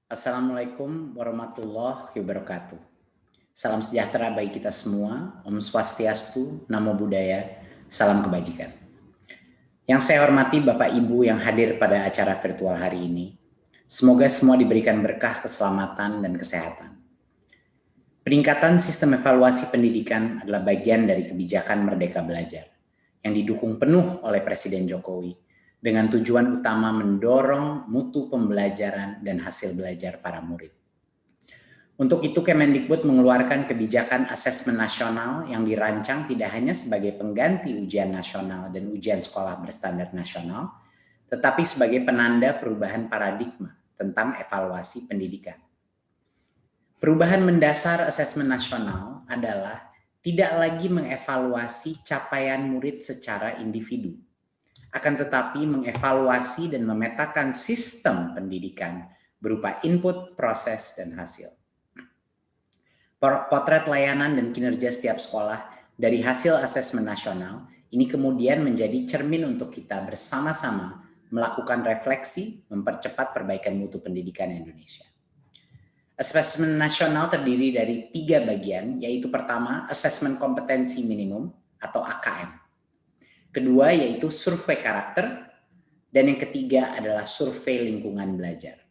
Assalamualaikum warahmatullahi wabarakatuh. Salam sejahtera bagi kita semua. Om Swastiastu, Namo Buddhaya, salam kebajikan. Yang saya hormati Bapak Ibu yang hadir pada acara virtual hari ini. Semoga semua diberikan berkah keselamatan dan kesehatan. Peningkatan sistem evaluasi pendidikan adalah bagian dari kebijakan Merdeka Belajar yang didukung penuh oleh Presiden Jokowi dengan tujuan utama mendorong mutu pembelajaran dan hasil belajar para murid. Untuk itu Kemendikbud mengeluarkan kebijakan asesmen nasional yang dirancang tidak hanya sebagai pengganti ujian nasional dan ujian sekolah berstandar nasional, tetapi sebagai penanda perubahan paradigma tentang evaluasi pendidikan. Perubahan mendasar asesmen nasional adalah tidak lagi mengevaluasi capaian murid secara individu, akan tetapi mengevaluasi dan memetakan sistem pendidikan berupa input, proses, dan hasil. Potret layanan dan kinerja setiap sekolah dari hasil asesmen nasional ini kemudian menjadi cermin untuk kita bersama-sama melakukan refleksi, mempercepat perbaikan mutu pendidikan Indonesia. Asesmen nasional terdiri dari 3 bagian, yaitu pertama, asesmen kompetensi minimum atau AKM. Kedua yaitu survei karakter, dan yang ketiga adalah survei lingkungan belajar.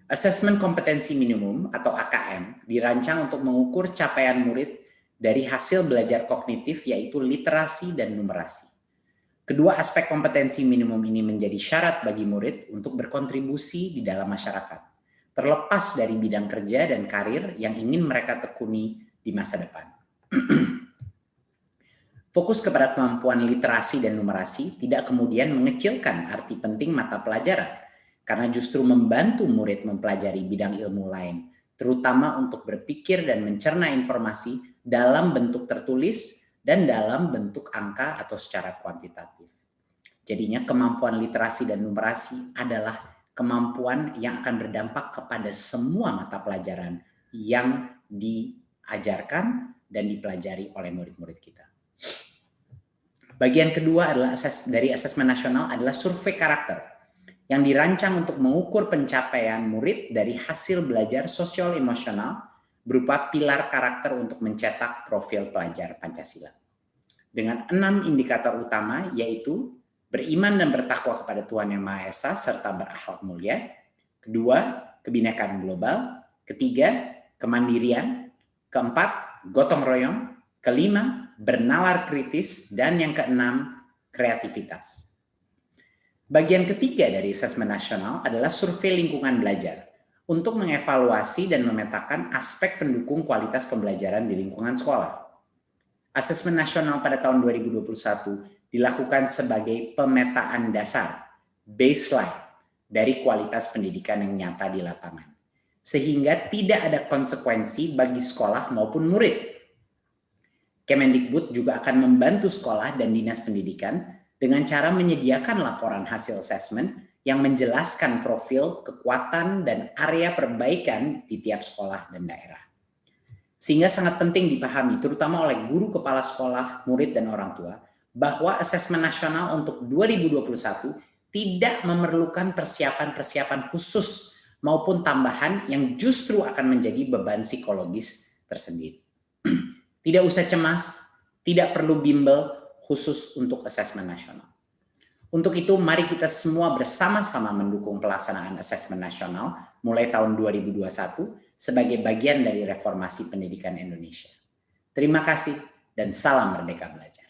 Asesmen kompetensi minimum atau AKM dirancang untuk mengukur capaian murid dari hasil belajar kognitif yaitu literasi dan numerasi. Kedua aspek kompetensi minimum ini menjadi syarat bagi murid untuk berkontribusi di dalam masyarakat, terlepas dari bidang kerja dan karir yang ingin mereka tekuni di masa depan. Fokus kepada kemampuan literasi dan numerasi tidak kemudian mengecilkan arti penting mata pelajaran, karena justru membantu murid mempelajari bidang ilmu lain, terutama untuk berpikir dan mencerna informasi dalam bentuk tertulis dan dalam bentuk angka atau secara kuantitatif. Jadinya kemampuan literasi dan numerasi adalah kemampuan yang akan berdampak kepada semua mata pelajaran yang diajarkan dan dipelajari oleh murid-murid kita. Bagian kedua adalah dari asesmen nasional adalah survei karakter yang dirancang untuk mengukur pencapaian murid dari hasil belajar sosial emosional berupa pilar karakter untuk mencetak profil pelajar Pancasila. Dengan 6 indikator utama yaitu beriman dan bertakwa kepada Tuhan Yang Maha Esa serta berakhlak mulia. Kedua, kebinekaan global. Ketiga, kemandirian. Keempat, gotong royong. Kelima, bernalar kritis, dan yang keenam, kreativitas. Bagian ketiga dari asesmen nasional adalah survei lingkungan belajar untuk mengevaluasi dan memetakan aspek pendukung kualitas pembelajaran di lingkungan sekolah. Asesmen nasional pada tahun 2021 dilakukan sebagai pemetaan dasar, baseline, dari kualitas pendidikan yang nyata di lapangan. Sehingga tidak ada konsekuensi bagi sekolah maupun murid. Kemendikbud juga akan membantu sekolah dan dinas pendidikan dengan cara menyediakan laporan hasil asesmen yang menjelaskan profil, kekuatan, dan area perbaikan di tiap sekolah dan daerah. Sehingga sangat penting dipahami, terutama oleh guru kepala sekolah, murid, dan orang tua, bahwa asesmen nasional untuk 2021 tidak memerlukan persiapan-persiapan khusus maupun tambahan yang justru akan menjadi beban psikologis tersendiri. Tidak usah cemas, tidak perlu bimbel khusus untuk asesmen nasional. Untuk itu, mari kita semua bersama-sama mendukung pelaksanaan asesmen nasional mulai tahun 2021 sebagai bagian dari reformasi pendidikan Indonesia. Terima kasih dan salam Merdeka Belajar.